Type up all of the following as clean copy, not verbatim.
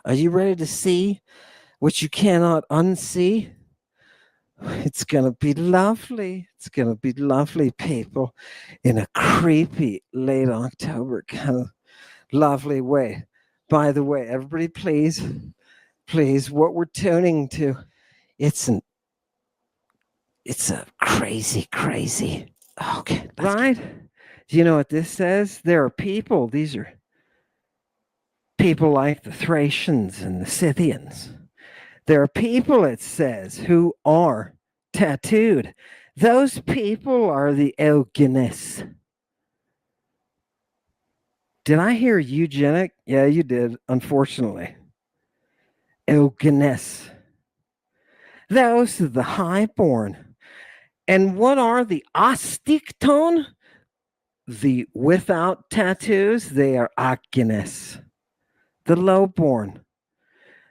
Are you ready to see what you cannot unsee? It's going to be lovely. It's going to be lovely, people, in a creepy late October kind of lovely way. By the way, everybody, please, what we're tuning to, it's a crazy. Okay, right? Do you know what this says? There are people, these are people like the Thracians and the Scythians. There are people, it says, who are tattooed. Those people are the eugenics. Did I hear eugenic? Yeah, you did, unfortunately. Eugenics. Those are the highborn. And what are the astikton? The without tattoos, they are agenes, the lowborn.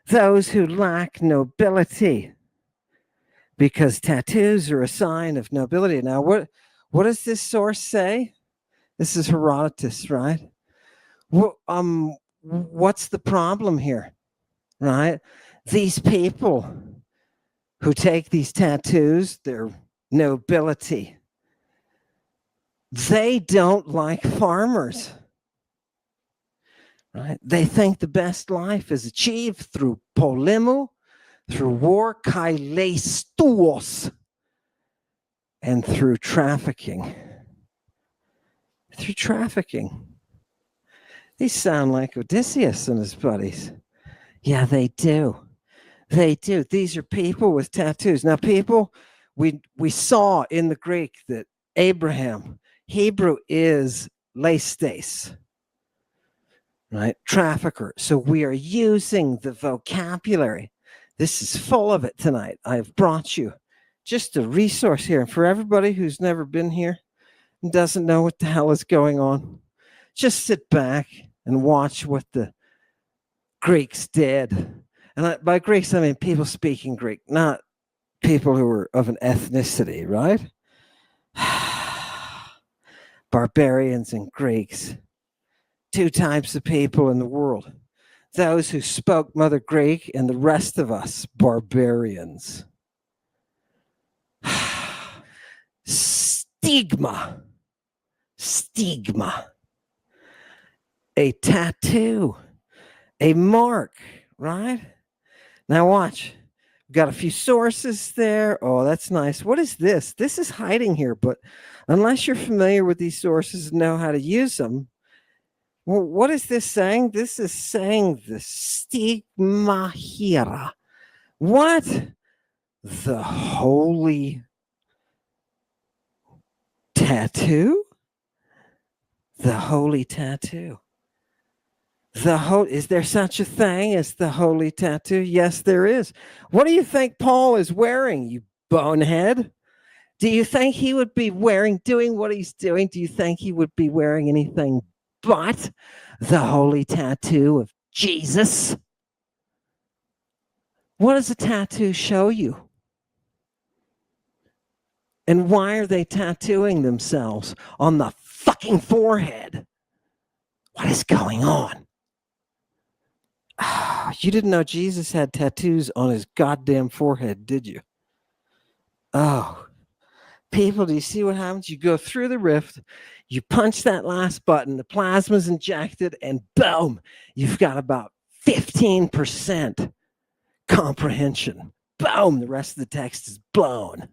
Those who lack nobility, because tattoos are a sign of nobility. Now, what does this source say? This is Herodotus, right? What's the problem here, right? These people who take these tattoos, their nobility, they don't like farmers, right? They think the best life is achieved through polemo, through war, kailestuos, and through trafficking. Through trafficking. These sound like Odysseus and his buddies. Yeah, they do. They do. These are people with tattoos. Now, people, we saw in the Greek that Abraham, Hebrew is leistes, right? Trafficker. So we are using the vocabulary. This is full of it tonight. I've brought you just a resource here. And for everybody who's never been here and doesn't know what the hell is going on, just sit back and watch what the Greeks did. And by Greeks, I mean people speaking Greek, not people who are of an ethnicity, right? Barbarians and Greeks. Two types of people in the world. Those who spoke Mother Greek and the rest of us, barbarians. Stigma. A tattoo. A mark, right? Now watch. We've got a few sources there. Oh, that's nice. What is this? This is hiding here, but unless you're familiar with these sources and know how to use them, well, what is this saying? This is saying the stigma hera. What? The holy tattoo? The holy tattoo. Is there such a thing as the holy tattoo? Yes, there is. What do you think Paul is wearing, you bonehead? Do you think he would be doing what he's doing? Do you think he would be wearing anything but the holy tattoo of Jesus? What does a tattoo show you? And why are they tattooing themselves on the fucking forehead? What is going on? Oh, you didn't know Jesus had tattoos on his goddamn forehead, did you? Oh, people, do you see what happens? You go through the rift, you punch that last button, the plasma's injected, and boom, you've got about 15% comprehension. Boom, the rest of the text is blown.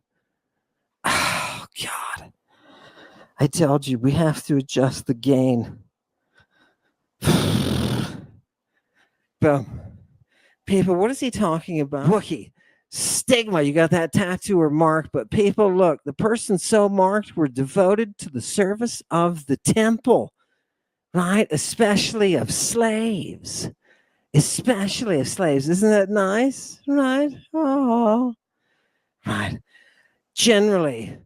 Oh, God. I told you, we have to adjust the gain. Boom. People, what is he talking about? Wookie. Stigma, you got that tattoo or mark, but people, look, the person so marked were devoted to the service of the temple, right? Especially of slaves. Especially of slaves. Isn't that nice? Right? Oh, right.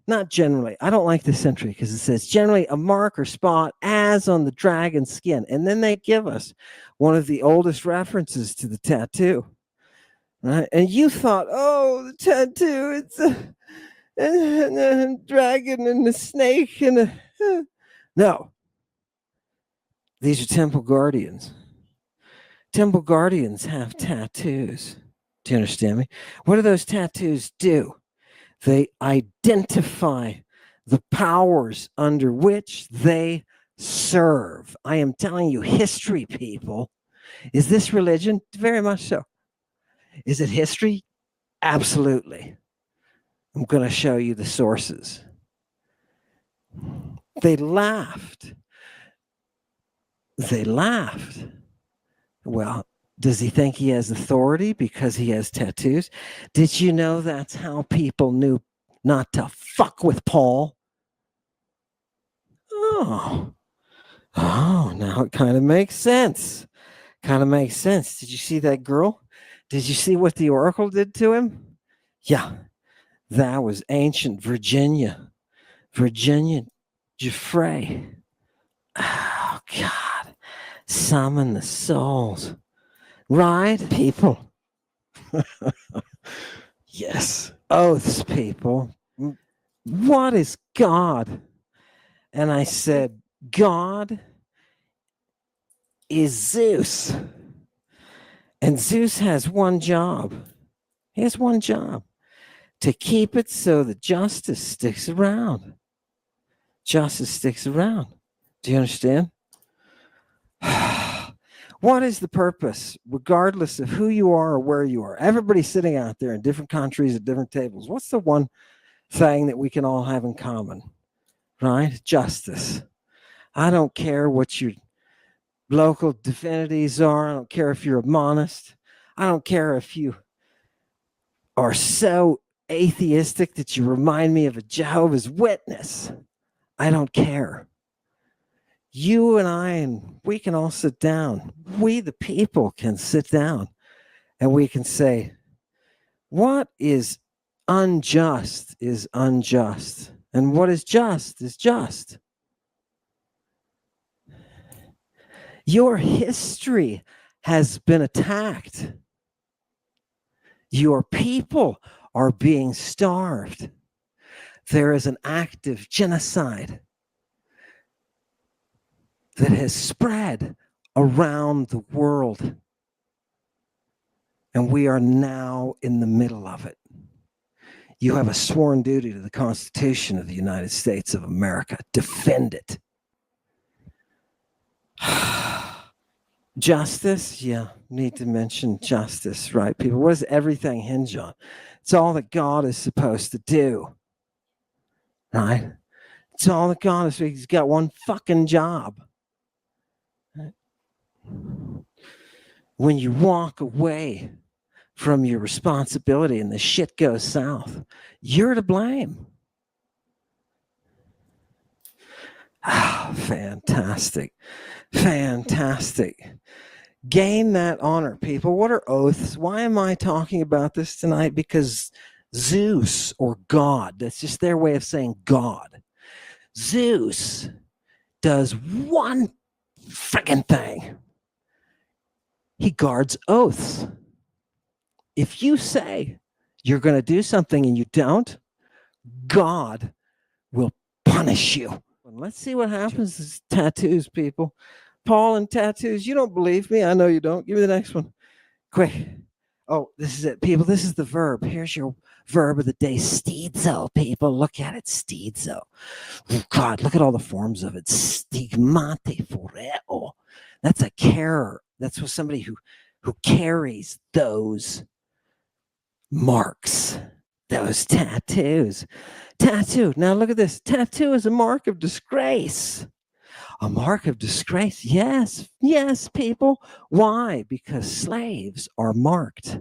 Not generally, I don't like this entry because it says generally a mark or spot as on the dragon's skin. And then they give us one of the oldest references to the tattoo. Right? And you thought, oh, the tattoo, it's a dragon and a snake and a... No. These are temple guardians. Temple guardians have tattoos. Do you understand me? What do those tattoos do? They identify the powers under which they serve. I am telling you, history, people. Is this religion? Very much so. Is it history? Absolutely. I'm going to show you the sources. They laughed. They laughed. Well, does he think he has authority because he has tattoos? Did you know that's how people knew not to fuck with Paul? Oh, now it kind of makes sense. Kind of makes sense. Did you see that girl? Did you see what the oracle did to him? Yeah, that was ancient Virginia. Virginia Giuffre. Oh, God. Summon the souls. Right, people? Yes. Oaths, people. What is God? And I said, God is Zeus. And Zeus has one job. He has one job, to keep it so that justice sticks around. Justice sticks around. Do you understand? What is the purpose, regardless of who you are or where you are? Everybody's sitting out there in different countries at different tables. What's the one thing that we can all have in common? Right? Justice. I don't care what your local divinities are. I don't care if you're a monist. I don't care if you are so atheistic that you remind me of a Jehovah's Witness. I don't care. You and I, and we can all sit down. We, the people, can sit down and we can say, what is unjust is unjust, and what is just is just. Your history has been attacked. Your people are being starved. There is an active genocide that has spread around the world. And we are now in the middle of it. You have a sworn duty to the Constitution of the United States of America. Defend it. Justice, yeah, need to mention justice, right, people? What does everything hinge on? It's all that God is supposed to do, right? It's all that God is. He's got one fucking job. When you walk away from your responsibility and the shit goes south, you're to blame. Ah, fantastic. Fantastic. Gain that honor, people. What are oaths? Why am I talking about this tonight? Because Zeus, or God, that's just their way of saying God. Zeus does one friggin' thing. He guards oaths. If you say you're going to do something and you don't, God will punish you. Let's see what happens to tattoos, people. Paul and tattoos. You don't believe me. I know you don't. Give me the next one. Quick. Oh, this is it, people. This is the verb. Here's your verb of the day. Steedzo, people. Look at it. Steedzo. Oh, God, look at all the forms of it. Stigmate foreo. That's a carer. That's what somebody who carries those marks, those tattoos. Tattoo. Now look at this. Tattoo is a mark of disgrace. A mark of disgrace. Yes, yes, people. Why? Because slaves are marked.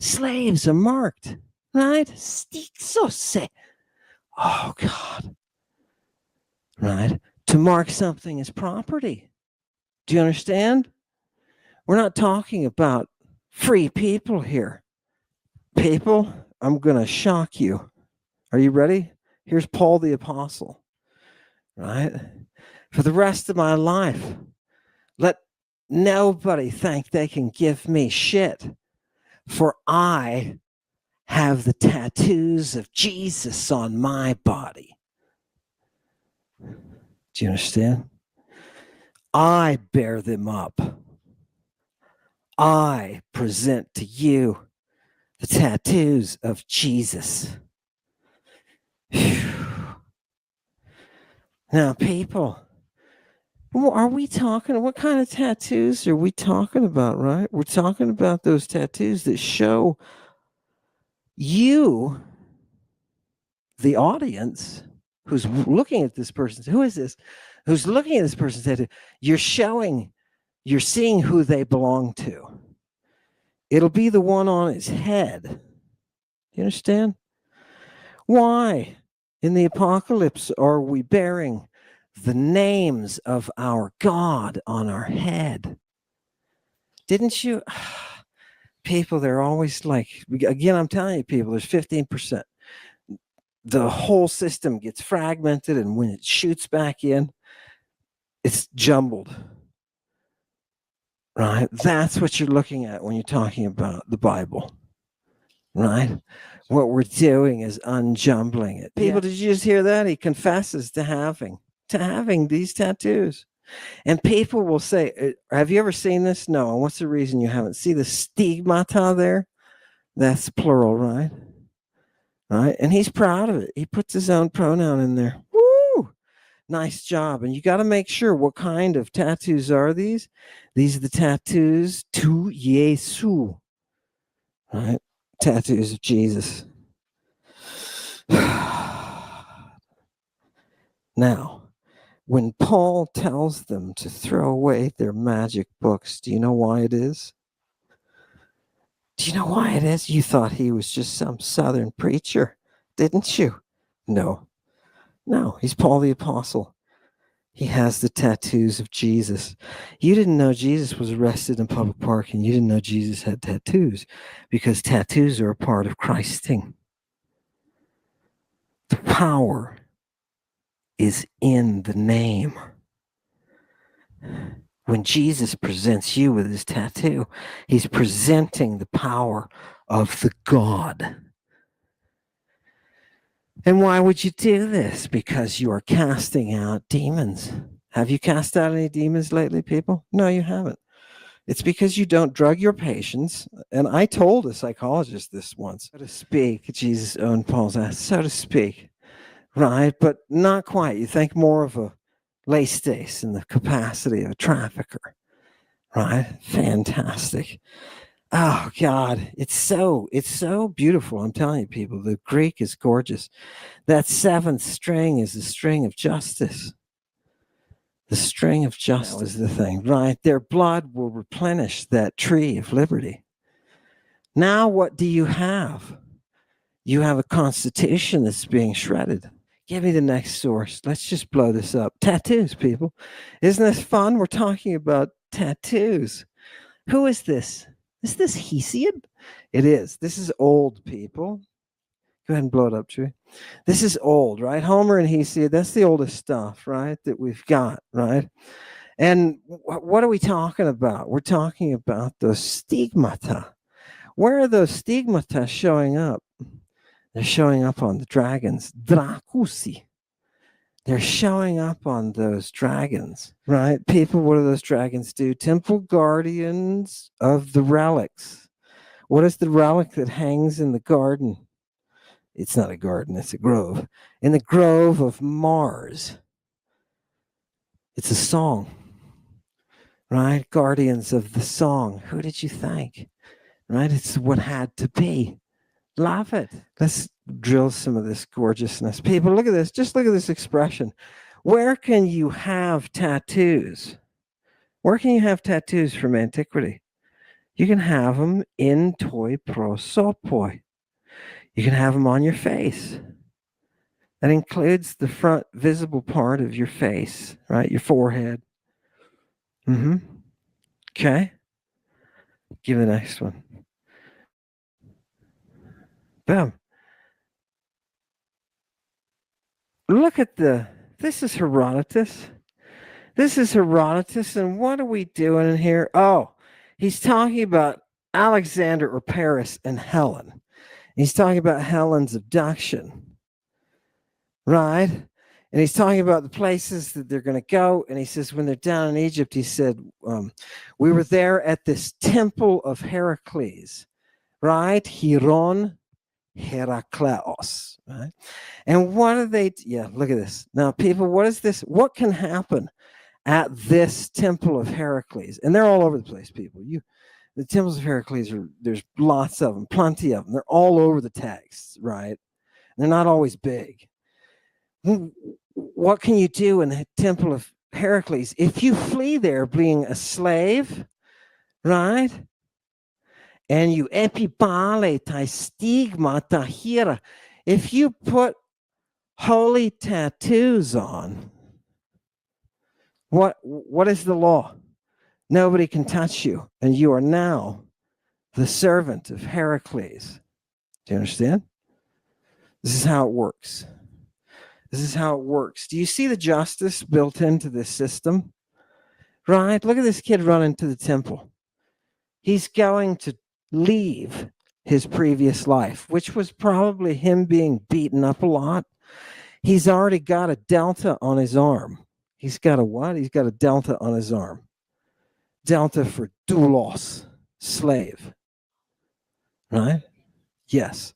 Slaves are marked, right? Stiksose. Oh, God. Right? To mark something as property. Do you understand? We're not talking about free people here. People, I'm going to shock you. Are you ready? Here's Paul the Apostle, right? For the rest of my life, let nobody think they can give me shit, for I have the tattoos of Jesus on my body. Do you understand? I bear them up. I present to you the tattoos of Jesus. Whew. Now, people, are we talking? What kind of tattoos are we talking about, right? We're talking about those tattoos that show you, the audience, who's looking at this person. Who is this? Who's looking at this person's tattoo? You're seeing who they belong to. It'll be the one on his head. You understand? Why in the apocalypse are we bearing the names of our God on our head? Didn't you? People, they're always like, again, I'm telling you, people, there's 15%. The whole system gets fragmented, and when it shoots back in, it's jumbled. Right? That's what you're looking at when you're talking about the Bible. Right? What we're doing is unjumbling it. People, did you just hear that? He confesses to having these tattoos. And people will say, have you ever seen this? No. And what's the reason you haven't? See the stigmata there? That's plural, right? Right? And he's proud of it. He puts his own pronoun in there. Woo! Nice job. And you got to make sure, what kind of tattoos are these? These are the tattoos to Yesu. Right? Tattoos of Jesus. Now, when Paul tells them to throw away their magic books, do you know why it is? Do you know why it is? You thought he was just some southern preacher, didn't you? No, he's Paul the Apostle. He has the tattoos of Jesus. You didn't know Jesus was arrested in public park, and you didn't know Jesus had tattoos, because tattoos are a part of Christing. The power is in the name. When Jesus presents you with his tattoo, he's presenting the power of the God. And why would you do this? Because you are casting out demons. Have you cast out any demons lately, people? No, you haven't. It's because you don't drug your patients. And I told a psychologist this once, so to speak. Jesus owned Paul's ass, so to speak. Right? But not quite. You think more of a lay stace in the capacity of a trafficker. Right? Fantastic. Oh God, it's so beautiful. I'm telling you, people, the Greek is gorgeous. That seventh string is the string of justice. The string of justice is the thing, right? Their blood will replenish that tree of liberty. Now, what do you have? You have a constitution that's being shredded. Give me the next source. Let's just blow this up. Tattoos, people. Isn't this fun? We're talking about tattoos. Who is this? Is this Hesiod? It is. This is old, people. Go ahead and blow it up, Chewie. This is old, right? Homer and Hesiod, that's the oldest stuff, right, that we've got, right? And what are we talking about? We're talking about those stigmata. Where are those stigmata showing up? They're showing up on the dragons. Dracusi. They're showing up on those dragons, right? People, what do those dragons do? Temple guardians of the relics. What is the relic that hangs in the garden? It's not a garden, it's a grove. In the grove of Mars. It's a song, right? Guardians of the song. Who did you think? Right? It's what had to be. Love it. Let's drill some of this gorgeousness. People, look at this. Just look at this expression. Where can you have tattoos? Where can you have tattoos from antiquity? You can have them in toi prosopoi. You can have them on your face. That includes the front visible part of your face, right? Your forehead. Okay. Give the next one. Boom. Look at this is Herodotus. This is Herodotus, and what are we doing in here? Oh, he's talking about Alexander or Paris and Helen. He's talking about Helen's abduction, right? And he's talking about the places that they're going to go. And he says, when they're down in Egypt, he said, we were there at this temple of Heracles, right? Hieron Herakleos, right? And what are they? Yeah, look at this. Now, people, what is this? What can happen at this temple of Heracles? And they're all over the place, people. The temples of Heracles there's lots of them, plenty of them. They're all over the text, right? They're not always big. What can you do in the temple of Heracles if you flee there being a slave, right? And you epipale tai stigma tahira. If you put holy tattoos on, what is the law? Nobody can touch you, and you are now the servant of Heracles. Do you understand? This is how it works. This is how it works. Do you see the justice built into this system? Right? Look at this kid running to the temple. He's going to leave his previous life, which was probably him being beaten up a lot. He's already got a delta on his arm. He's got a what? He's got a delta on his arm. Delta for doulos, slave. Right? Yes.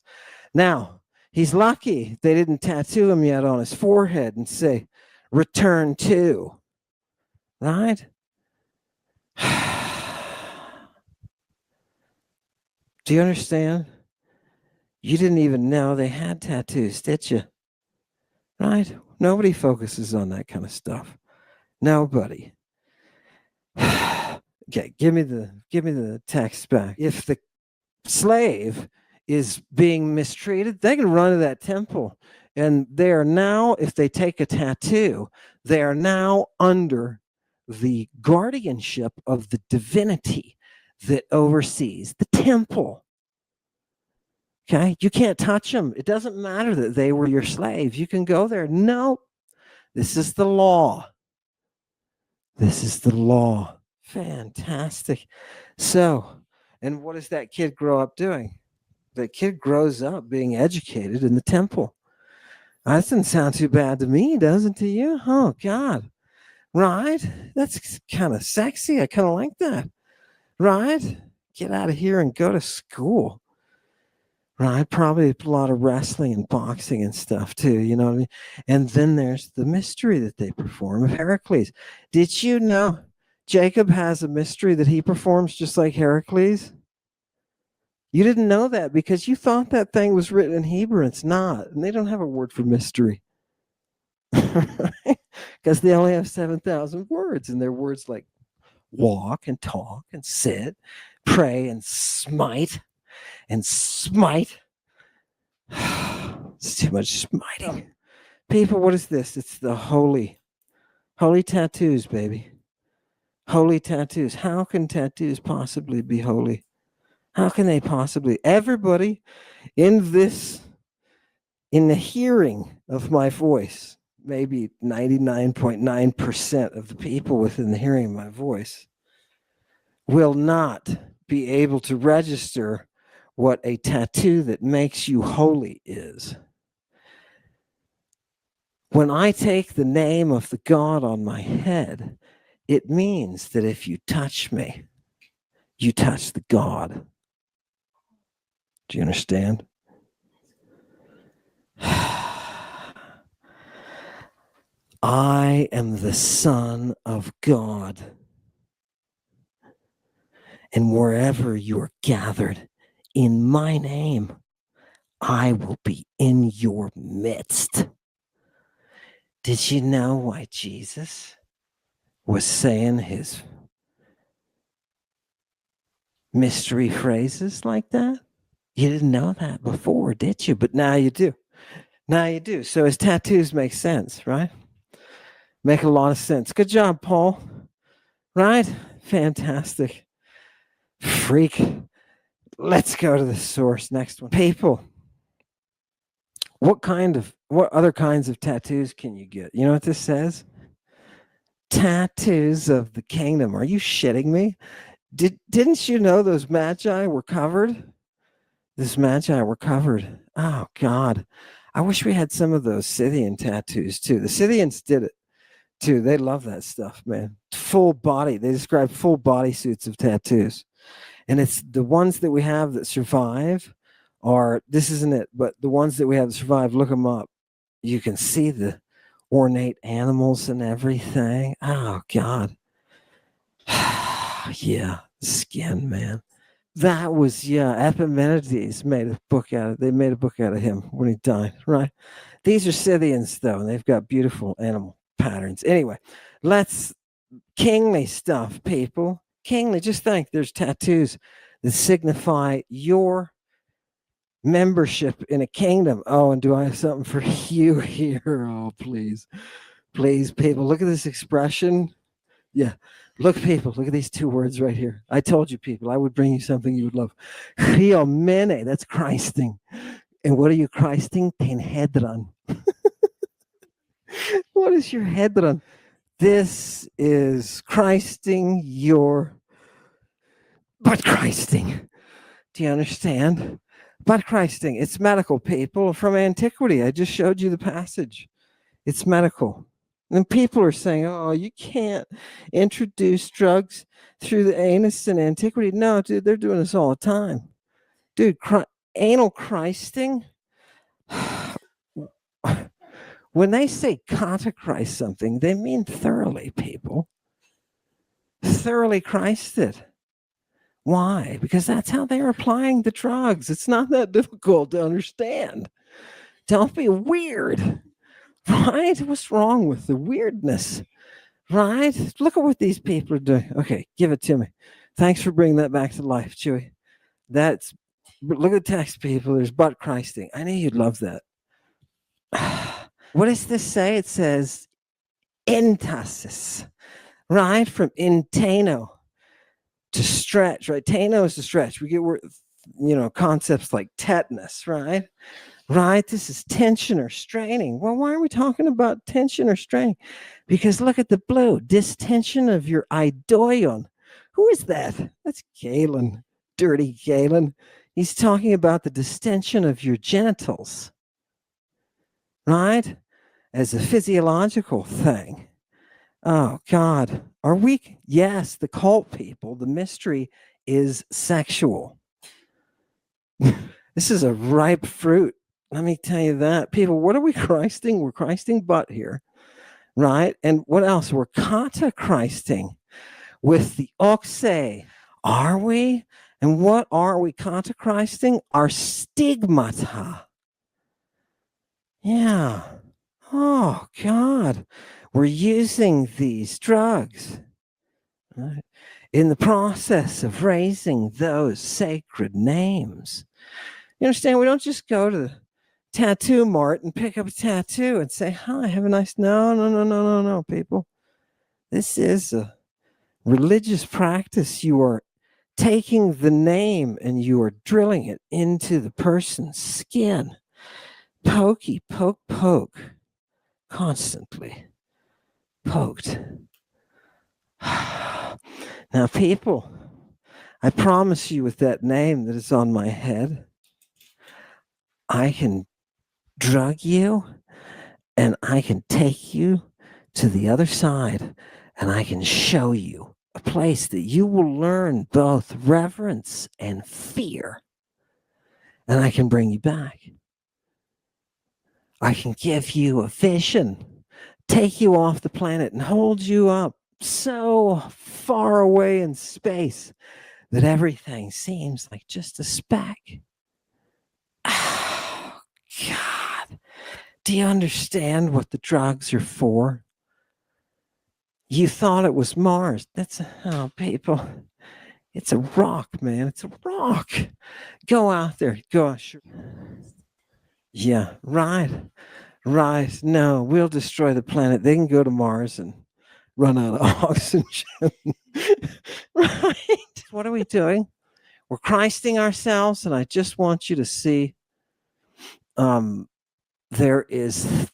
Now, he's lucky they didn't tattoo him yet on his forehead and say, return to. Right? Do you understand? You didn't even know they had tattoos, did you? Right? Nobody focuses on that kind of stuff. Nobody. Okay, give me the text back. If the slave is being mistreated, they can run to that temple. And they are now, if they take a tattoo, they are now under the guardianship of the divinity that oversees the temple. Okay, you can't touch them. It doesn't matter that they were your slaves. You can go there. No, this is the law. This is the law. Fantastic. So, and what does that kid grow up doing? That kid grows up being educated in the temple. That doesn't sound too bad to me, does it to you? Oh, God. Right? That's kind of sexy. I kind of like that. Right? Get out of here and go to school. Right? Probably a lot of wrestling and boxing and stuff too. You know what I mean? And then there's the mystery that they perform of Heracles. Did you know Jacob has a mystery that he performs just like Heracles? You didn't know that because you thought that thing was written in Hebrew. It's not. And they don't have a word for mystery. Because they only have 7,000 words. And they're words like walk and talk and sit, pray and smite. And smite. It's too much smiting. People, what is this? It's the holy tattoos, baby. Holy tattoos. How can tattoos possibly be holy? How can they possibly? Everybody in the hearing of my voice, maybe 99.9% of the people within the hearing of my voice will not be able to register what a tattoo that makes you holy is. When I take the name of the God on my head, it means that if you touch me, you touch the God. Do you understand? I am the Son of God. And wherever you are gathered in my name, I will be in your midst. Did you know why Jesus was saying his mystery phrases like that? You didn't know that before, did you? But now you do. Now you do. So his tattoos make sense, right? Make a lot of sense. Good job, Paul. Right? Fantastic. Freak. Let's go to the source. Next one. People. What other kinds of tattoos can you get? You know what this says? Tattoos of the kingdom. Are you shitting me? Didn't you know those magi were covered? This magi were covered. Oh, God. I wish we had some of those Scythian tattoos too. The Scythians did it too. They love that stuff, man. Full body. They describe full body suits of tattoos. And it's the ones that we have that survive are, this isn't it, but the ones that we have that survive, look them up. You can see the ornate animals and everything. Oh, God. Yeah, skin, man. That was, yeah, Epimenides made a book out of, they made a book out of him when he died, right? These are Scythians, though, and they've got beautiful animal patterns. Anyway, let's kingly stuff, people. Kingly, just think there's tattoos that signify your membership in a kingdom. Oh, and do I have something for you here? Oh, please. Please, people, look at this expression. Yeah. Look, people, look at these two words right here. I told you, people, I would bring you something you would love. Chiomene, that's Christing. And what are you Christing? Tenhedron. What is your hedron? This is Christing your butt Christing. Do you understand? Butt Christing. It's medical, people, from antiquity. I just showed you the passage. It's medical. And people are saying, oh, you can't introduce drugs through the anus in antiquity. No, dude, they're doing this all the time. Dude, anal Christing. When they say catechrize something, they mean thoroughly, people. Thoroughly Christed. Why? Because that's how they're applying the drugs. It's not that difficult to understand. Don't be weird. Right? What's wrong with the weirdness? Right? Look at what these people are doing. Okay, give it to me. Thanks for bringing that back to life, Chewy. That's, look at the text, people. There's butt Christing. I knew you'd love that. What does this say? It says entasis, right? From intano, to stretch, right? Tano is to stretch. We get, concepts like tetanus, right? Right? This is tension or straining. Well, why are we talking about tension or straining? Because look at the blue, distension of your idoion. Who is that? That's Galen, dirty Galen. He's talking about the distension of your genitals, right? As a physiological thing. Oh, God. Are we? Yes, the cult people, the mystery is sexual. This is a ripe fruit. Let me tell you that. People, what are we Christing? We're Christing butt here, right? And what else? We're kata Christing with the oxe. Are we? And what are we kata Christing? Our stigmata. Yeah. Oh, God. We're using these drugs, right, in the process of raising those sacred names. You understand? We don't just go to the tattoo mart and pick up a tattoo and say, hi, have a nice, no, people. This is a religious practice. You are taking the name and you are drilling it into the person's skin. Pokey, poke, constantly poked. Now, people, I promise you with that name that is on my head, I can drug you and I can take you to the other side and I can show you a place that you will learn both reverence and fear. And I can bring you back. I can give you a vision, take you off the planet and hold you up so far away in space that everything seems like just a speck. Oh, God. Do you understand what the drugs are for? You thought it was Mars. That's, oh, people, it's a rock, man. It's a rock. Go out there. Go. Sure. Yeah, right. Right. No, we'll destroy the planet. They can go to Mars and run out of oxygen. Right. What are we doing? We're Christing ourselves, and I just want you to see there is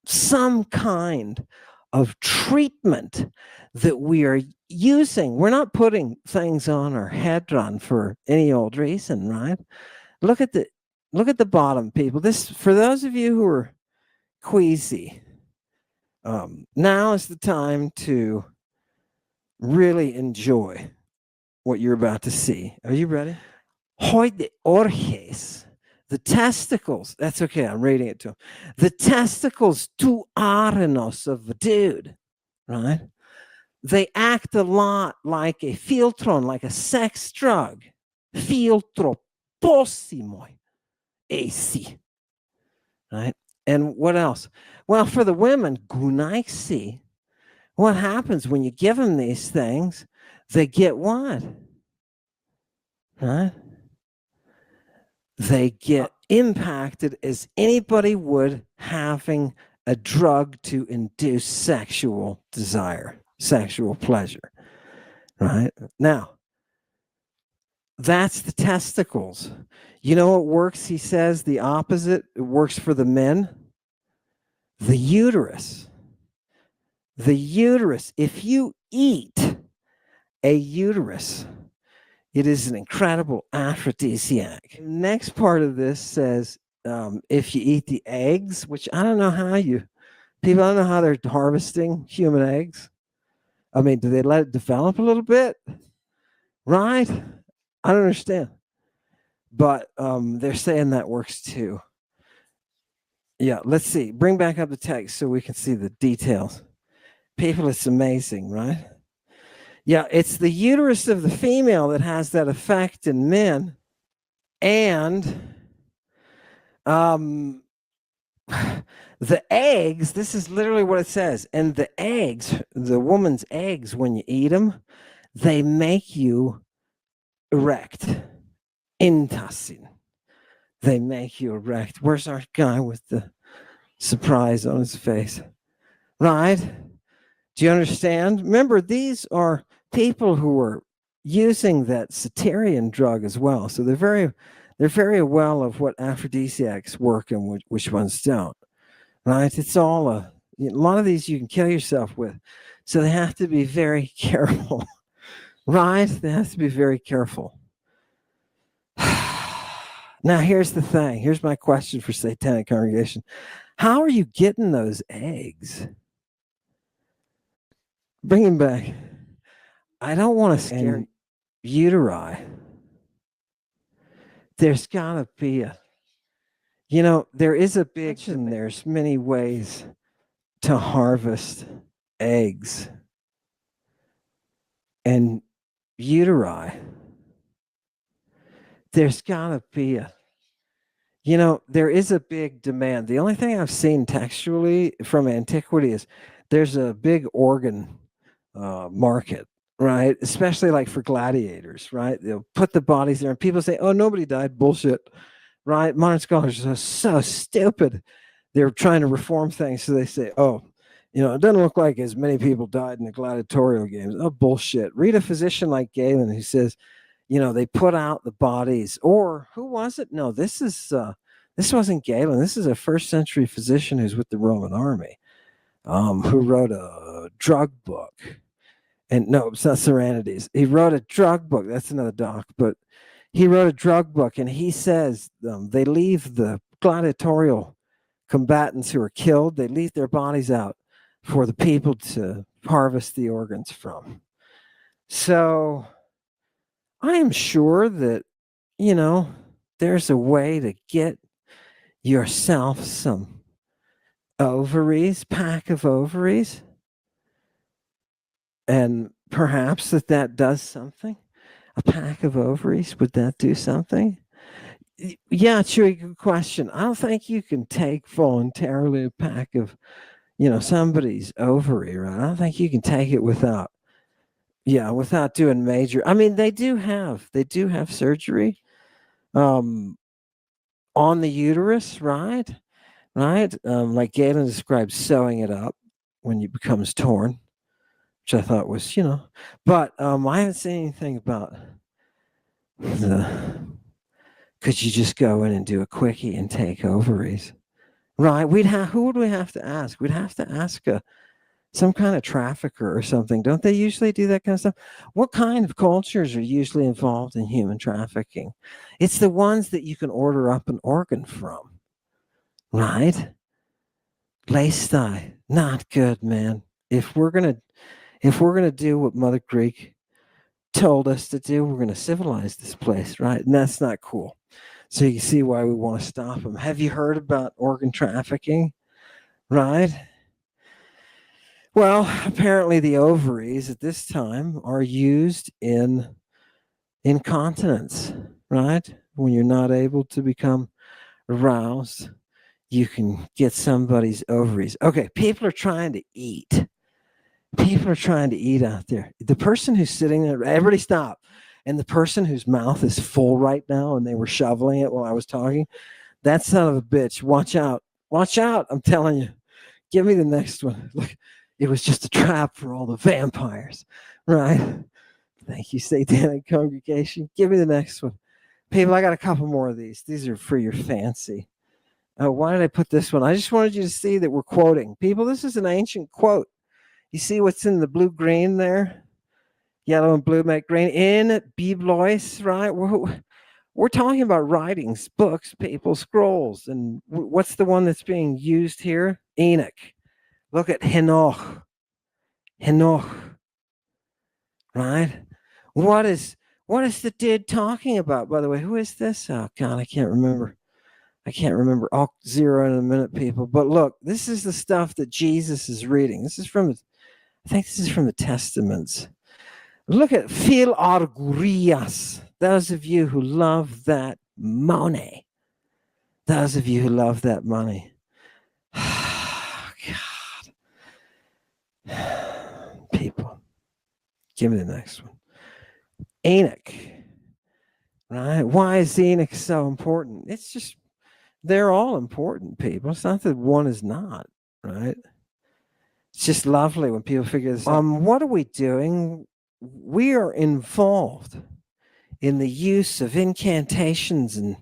some kind of treatment that we are using. We're not putting things on our hedron for any old reason, right? Look at look at the bottom, people. This, for those of you who are queasy, now is the time to really enjoy what you're about to see. Are you ready? Hoide orges, the testicles. That's okay. I'm reading it to him. The testicles to arenos of a dude, right? They act a lot like a filtron, like a sex drug. Filtroposimo AC. Right? And what else? Well, for the women, gunaixi, what happens when you give them these things? They get what? Right? They get impacted as anybody would having a drug to induce sexual desire, sexual pleasure. Right? Now, that's the testicles. You know what works? He says the opposite. It works for the men. The uterus. The uterus. If you eat a uterus, it is an incredible aphrodisiac. Next part of this says if you eat the eggs, which I don't know how people, I don't know how they're harvesting human eggs. I mean, do they let it develop a little bit? Right? I don't understand. But they're saying that works too. Yeah, let's see. Bring back up the text so we can see the details. People, it's amazing, right? Yeah, it's the uterus of the female that has that effect in men. And the eggs, this is literally what it says. And the eggs, the woman's eggs, when you eat them, they make you erect. Intasin. They make you erect. Where's our guy with the surprise on his face? Right? Do you understand? Remember, these are people who are using that Satyrian drug as well. So they're very well of what aphrodisiacs work and which ones don't. Right? It's all a lot of these you can kill yourself with. So they have to be very careful. Right? They have to be very careful. Now, here's the thing. Here's my question for Satanic Congregation. How are you getting those eggs? Bring him back. I don't want to scare uteri. There's got to be there is a big, and there's many ways to harvest eggs and uteri. There's got to be there is a big demand. The only thing I've seen textually from antiquity is there's a big organ market, right? Especially like for gladiators, right? They'll put the bodies there and people say, oh, nobody died. Bullshit, right? Modern scholars are so stupid. They're trying to reform things. So they say, oh, it doesn't look like as many people died in the gladiatorial games. Oh, bullshit. Read a physician like Galen who says, they put out the bodies. Or who was it? No, this wasn't Galen. This is a first century physician who's with the Roman army, who wrote a drug book. And no, it's not Serenities. He wrote a drug book. That's another doc. But he wrote a drug book, and he says they leave the gladiatorial combatants who are killed, they leave their bodies out for the people to harvest the organs from. So I am sure that, there's a way to get yourself some ovaries, pack of ovaries, and perhaps that does something. A pack of ovaries, would that do something? Yeah, Chewy, good question. I don't think you can take voluntarily a pack of, somebody's ovary, right? I don't think you can take it without doing major. I mean, they do have surgery on the uterus, right? Right? Like Galen described sewing it up when it becomes torn, which I thought was, but I haven't seen anything about could you just go in and do a quickie and take ovaries? Right? Who would we have to ask? We'd have to ask a some kind of trafficker or something. Don't they usually do that kind of stuff? What kind of cultures are usually involved in human trafficking? It's the ones that you can order up an organ from, right? Lifestyle, not good, man. If we're gonna do what Mother Greek told us to do, we're gonna civilize this place, right? And that's not cool. So you see why we want to stop them. Have you heard about organ trafficking? Right? Well, apparently the ovaries at this time are used in incontinence, right? When you're not able to become aroused, you can get somebody's ovaries. Okay, people are trying to eat. People are trying to eat out there. The person who's sitting there, everybody stop. And the person whose mouth is full right now and they were shoveling it while I was talking, that son of a bitch, watch out. Watch out, I'm telling you. Give me the next one. Look, it was just a trap for all the vampires, right? Thank you, Satanic Congregation. Give me the next one. People, I got a couple more of these. These are for your fancy. Why did I put this one? I just wanted you to see that we're quoting. People, this is an ancient quote. You see what's in the blue-green there? Yellow and blue make green. In Biblois, right? We're talking about writings, books, people, scrolls. And what's the one that's being used here? Enoch. Look at Henoch. Henoch. Right? What is the dude talking about, by the way? Who is this? Oh, God, I can't remember. I'll zero in a minute, people. But look, this is the stuff that Jesus is reading. I think this is from the Testaments. Look at Phil Argurias. Those of you who love that money. Those of you who love that money. God. People. Give me the next one. Enoch. Right? Why is Enoch so important? It's just, they're all important, people. It's not that one is not, right? It's just lovely when people figure this out. What are we doing? We are involved in the use of incantations and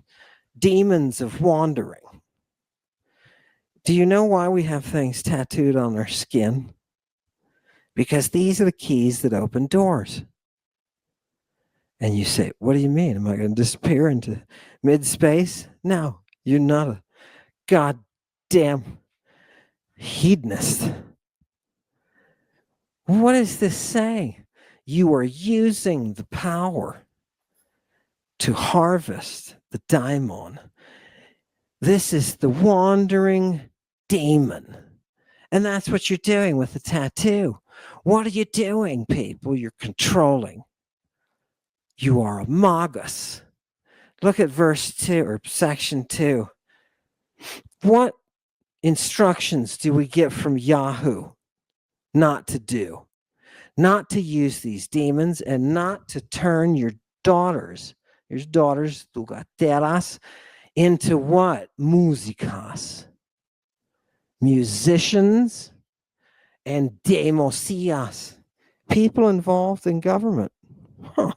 demons of wandering. Do you know why we have things tattooed on our skin? Because these are the keys that open doors. And you say, what do you mean? Am I going to disappear into mid-space? No, you're not a goddamn hedonist. What is this saying? You are using the power to harvest the daimon. This is the wandering demon. And that's what you're doing with the tattoo. What are you doing, people? You're controlling. You are a magus. Look at verse 2 or section 2. What instructions do we get from Yahoo not to do? Not to use these demons and not to turn your daughters, tugateras, into what? Músicas. Musicians and demosias. People involved in government. Huh.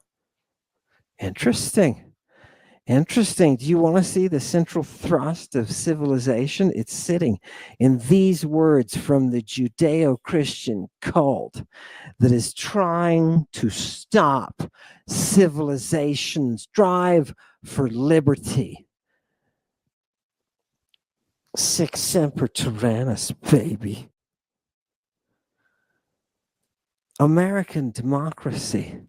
Interesting. Do you want to see the central thrust of civilization? It's sitting in these words from the Judeo-Christian cult that is trying to stop civilization's drive for liberty. Sic semper tyrannis, baby. American democracy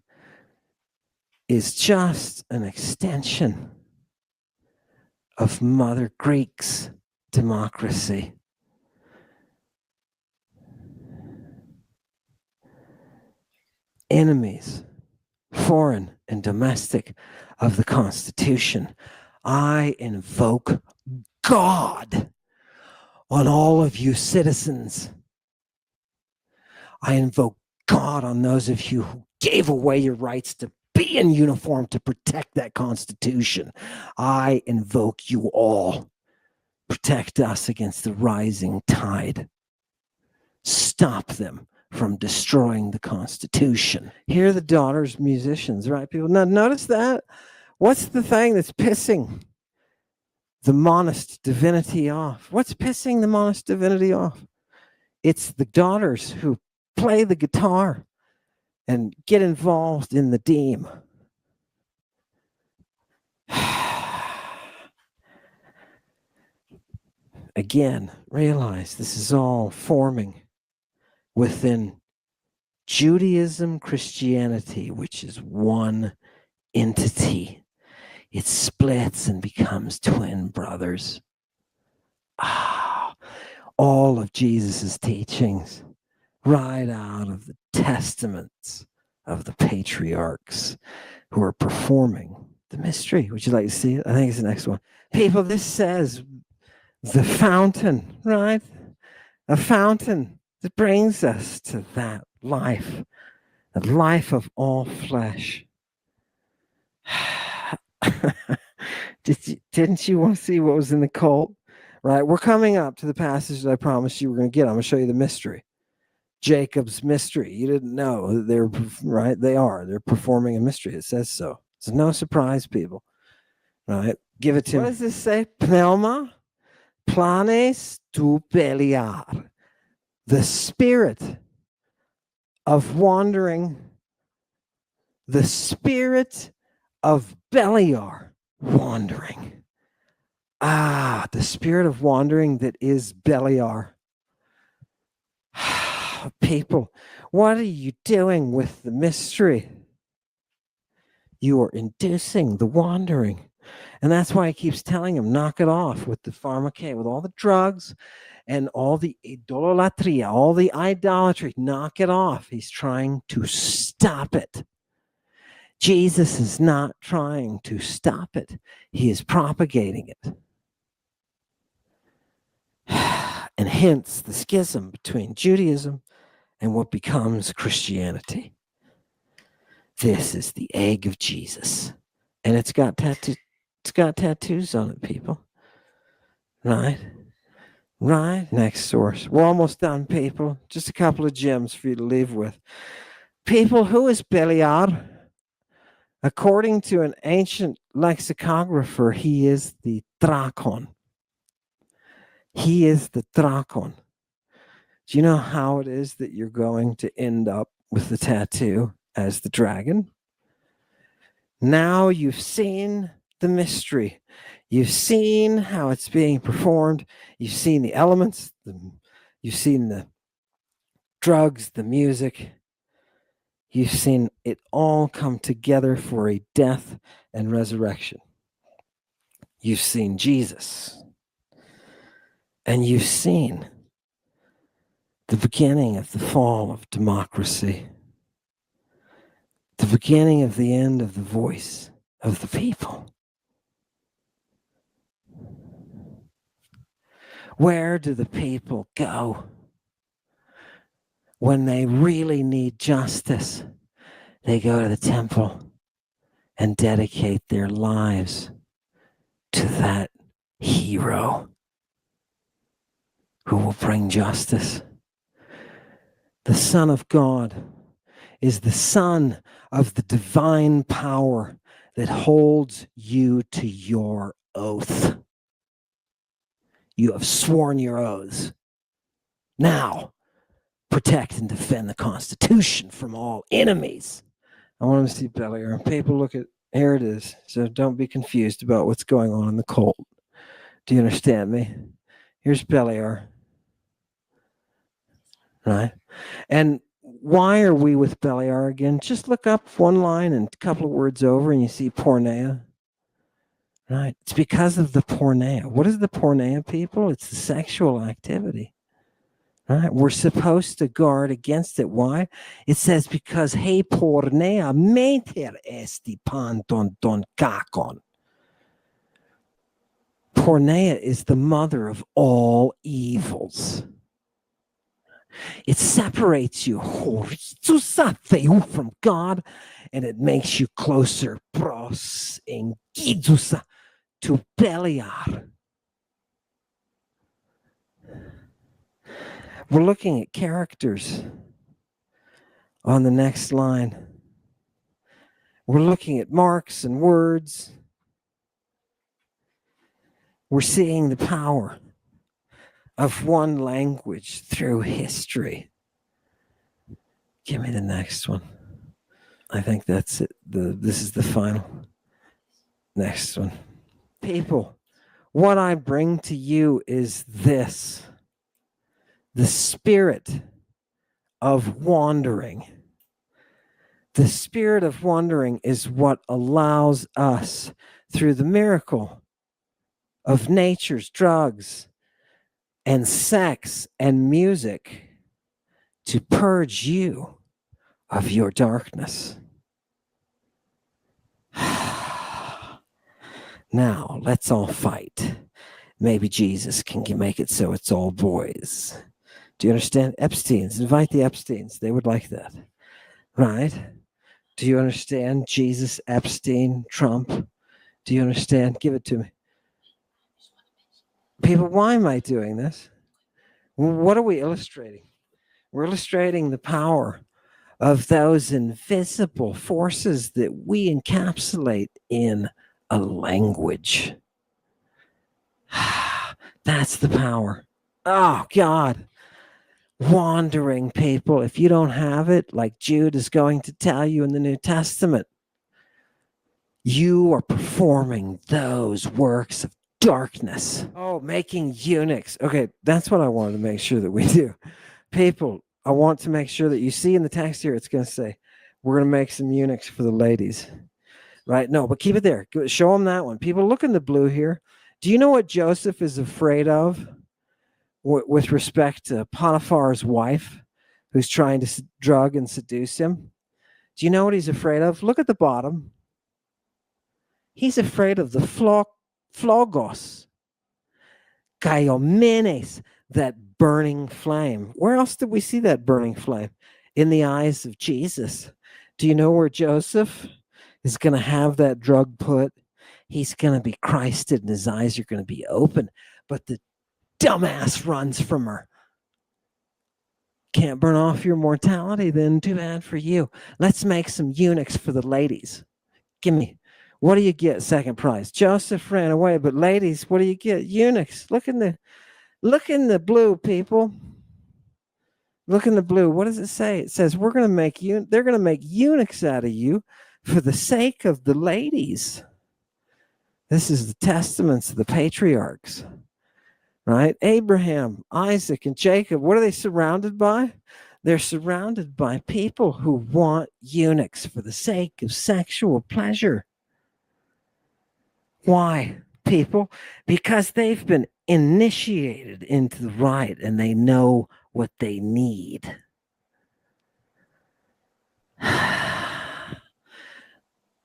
is just an extension of Mother Greek's democracy. Enemies, foreign and domestic, of the Constitution, I invoke God on all of you citizens. I invoke God on those of you who gave away your rights to be in uniform to protect that Constitution. I invoke you all. Protect us against the rising tide. Stop them from destroying the Constitution. Here are the daughters, musicians, right, people? Now, notice that. What's the thing that's pissing the monist divinity off? What's pissing the monist divinity off? It's the daughters who play the guitar and get involved in the theme. Again, realize this is all forming within Judaism, Christianity, which is one entity. It splits and becomes twin brothers. All of Jesus's teachings, right out of the testaments of the patriarchs who are performing the mystery. Would you like to see it? I think it's the next one. People, this says the fountain, right? A fountain that brings us to that life, the life of all flesh. Didn't you want to see what was in the cult? Right, we're coming up to the passage that I promised you we're going to get. I'm going to show you the mystery. Jacob's mystery. You didn't know that they're right. They're performing a mystery. It says so. It's no surprise, people. Right, give it to me. What does this say? Pneuma, planes tu pelear. The spirit of wandering. The spirit of Beliar wandering. The spirit of wandering that is Beliar. People, what are you doing with the mystery? You are inducing the wandering. And that's why he keeps telling him, knock it off with the pharmakeia, with all the drugs and all the idolatria, all the idolatry. Knock it off. He's trying to stop it. Jesus is not trying to stop it. He is propagating it. And hence the schism between Judaism and what becomes Christianity. This is the egg of Jesus. And it's got tattoos on it, people. Right? Right? Next source. We're almost done, people. Just a couple of gems for you to leave with. People, who is Beliar? According to an ancient lexicographer, he is the Drakon. He is the Drakon. Do you know how it is that you're going to end up with the tattoo as the dragon? Now you've seen the mystery. You've seen how it's being performed. You've seen the elements. You've seen the drugs, the music. You've seen it all come together for a death and resurrection. You've seen Jesus. And you've seen the beginning of the fall of democracy. The beginning of the end of the voice of the people. Where do the people go when they really need justice? They go to the temple and dedicate their lives to that hero who will bring justice. The Son of God is the Son of the divine power that holds you to your oath. You have sworn your oaths. Now, protect and defend the Constitution from all enemies. I want to see Beliar. People, look at, here it is. So don't be confused about what's going on in the cult. Do you understand me? Here's Beliar. Right? And why are we with Beliar again? Just look up one line and a couple of words over and you see porneia. Right? It's because of the porneia. What is the porneia, people? It's the sexual activity. Right? We're supposed to guard against it. Why? It says because hey porneia mater esti panton don kakon. Porneia is the mother of all evils. It separates you from God, and it makes you closer pros engidusa to Beliar. We're looking at characters on the next line. We're looking at marks and words. We're seeing the power of one language through history. Give me the next one. I think that's it. This is the final. Next one. People, what I bring to you is this: the spirit of wandering. The spirit of wandering is what allows us, through the miracle of nature's drugs and sex and music, to purge you of your darkness. Now, let's all fight. Maybe Jesus can make it so it's all boys. Do you understand? Epsteins, invite the Epsteins. They would like that. Right? Do you understand? Jesus, Epstein, Trump. Do you understand? Give it to me. People, why am I doing this? What are we illustrating? We're illustrating the power of those invisible forces that we encapsulate in a language. That's the power. Oh, God. Wandering people, if you don't have it, like Jude is going to tell you in the New Testament, you are performing those works of darkness. Oh, making eunuchs. Okay, that's what I wanted to make sure that we do. People, I want to make sure that you see in the text here, it's going to say, we're going to make some eunuchs for the ladies. Right? No, but keep it there. Show them that one. People, look in the blue here. Do you know what Joseph is afraid of with respect to Potiphar's wife, who's trying to drug and seduce him? Do you know what he's afraid of? Look at the bottom. He's afraid of the flogos, kaiomenes, that burning flame. Where else did we see that burning flame? In the eyes of Jesus. Do you know where Joseph is going to have that drug put? He's going to be Christed and his eyes are going to be open. But the dumbass runs from her. Can't burn off your mortality, then too bad for you. Let's make some eunuchs for the ladies. Give me. What do you get? Second prize. Joseph ran away, but ladies, what do you get? Eunuchs. Look in the blue, people. Look in the blue. What does it say? It says they're going to make eunuchs out of you for the sake of the ladies. This is the testaments of the patriarchs, right? Abraham, Isaac, and Jacob. What are they surrounded by? They're surrounded by people who want eunuchs for the sake of sexual pleasure. Why, people? Because they've been initiated into the right and they know what they need.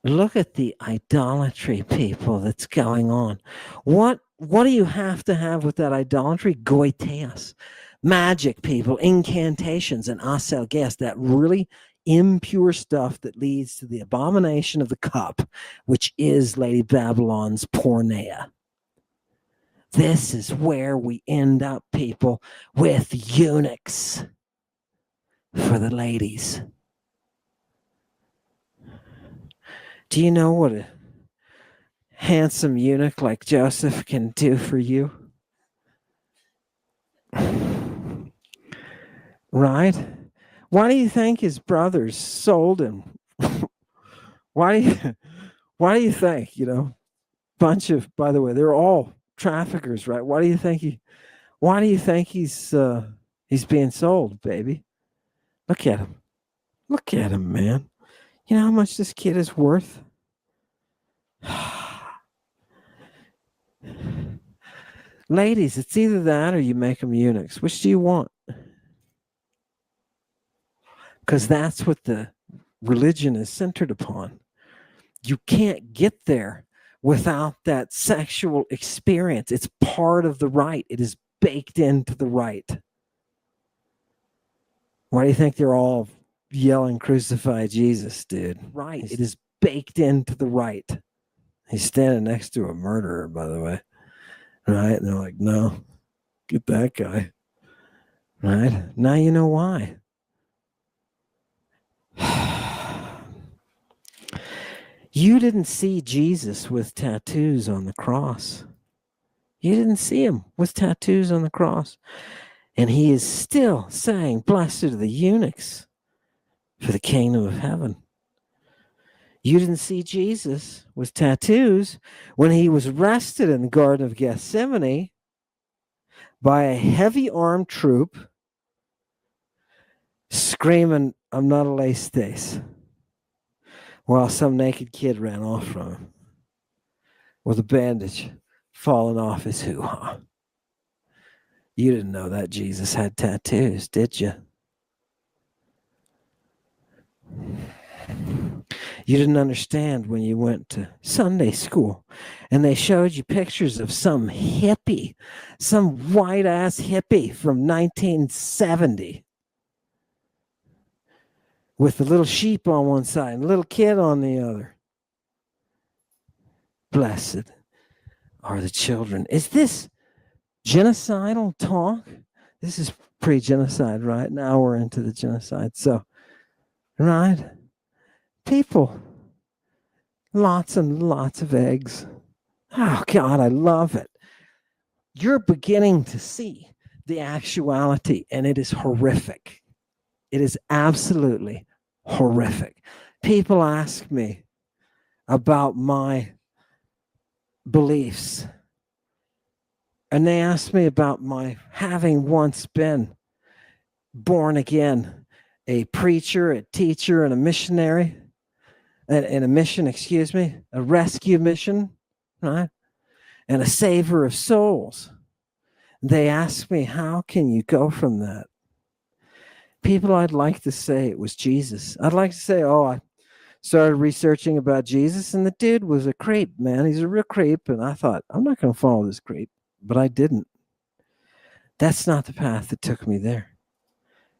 Look at the idolatry, people, that's going on. What do you have to have with that idolatry? Goiteas. Magic, people, incantations, and aselges, that really impure stuff that leads to the abomination of the cup, which is Ladybabylon's porneia. This is where we end up, people, with eunuchs for the ladies. Do you know what a handsome eunuch like Joseph can do for you? Right? Why do you think his brothers sold him? Why do you think, bunch of, by the way, they're all traffickers, right? Why do you think he's being sold, baby? Look at him. Look at him, man. You know how much this kid is worth? Ladies, it's either that or you make them eunuchs. Which do you want? Because that's what the religion is centered upon. You can't get there without that sexual experience. It's part of the rite. It is baked into the rite. Why do you think they're all yelling, "Crucify Jesus," dude? Right. It is baked into the rite. He's standing next to a murderer, by the way. Right? And they're like, no, get that guy. Right? Now you know why. You didn't see Jesus with tattoos on the cross. You didn't see him with tattoos on the cross. And he is still saying, blessed are the eunuchs, for the kingdom of heaven. You didn't see Jesus with tattoos when he was arrested in the Garden of Gethsemane by a heavy armed troop screaming, I'm not a lace Stace, while some naked kid ran off from him with a bandage falling off his hoo-ha. You didn't know that Jesus had tattoos, did you? You didn't understand when you went to Sunday school and they showed you pictures of some hippie, some white-ass hippie from 1970 with a little sheep on one side and a little kid on the other. Blessed are the children. Is this genocidal talk? This is pre-genocide, right? Now we're into the genocide. So, right? People, lots and lots of eggs. Oh, God, I love it. You're beginning to see the actuality, and it is horrific. It is absolutely horrific. People ask me about my beliefs, and they ask me about my having once been born again, a preacher, a teacher, and a missionary. And a mission, a rescue mission, right? And a saver of souls. They ask me, how can you go from that? People, I'd like to say it was Jesus. I'd like to say, oh, I started researching about Jesus, and the dude was a creep, man. He's a real creep. And I thought, I'm not going to follow this creep. But I didn't. That's not the path that took me there.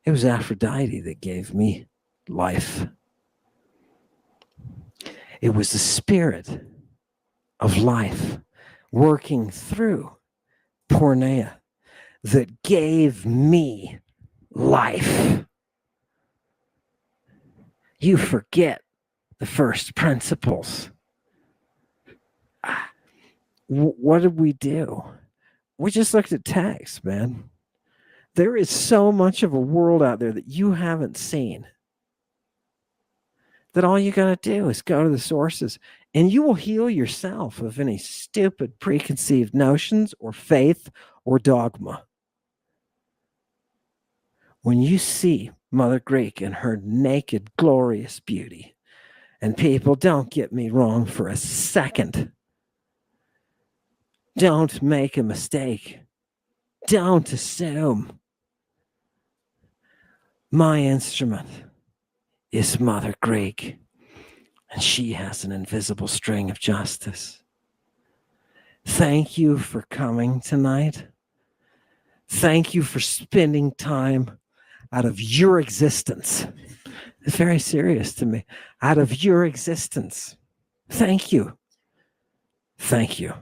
It was Aphrodite that gave me life. It was the spirit of life working through Pornea that gave me life. You forget the first principles. What did we do? We just looked at text, man. There is so much of a world out there that you haven't seen, that all you got to do is go to the sources and you will heal yourself of any stupid preconceived notions or faith or dogma. When you see Mother Greek in her naked, glorious beauty, and people, don't get me wrong for a second. Don't make a mistake. Don't assume. My instrument is Mother Greek, and she has an invisible string of justice. Thank you for coming tonight. Thank you for spending time out of your existence. It's very serious to me. Out of your existence. Thank you. Thank you.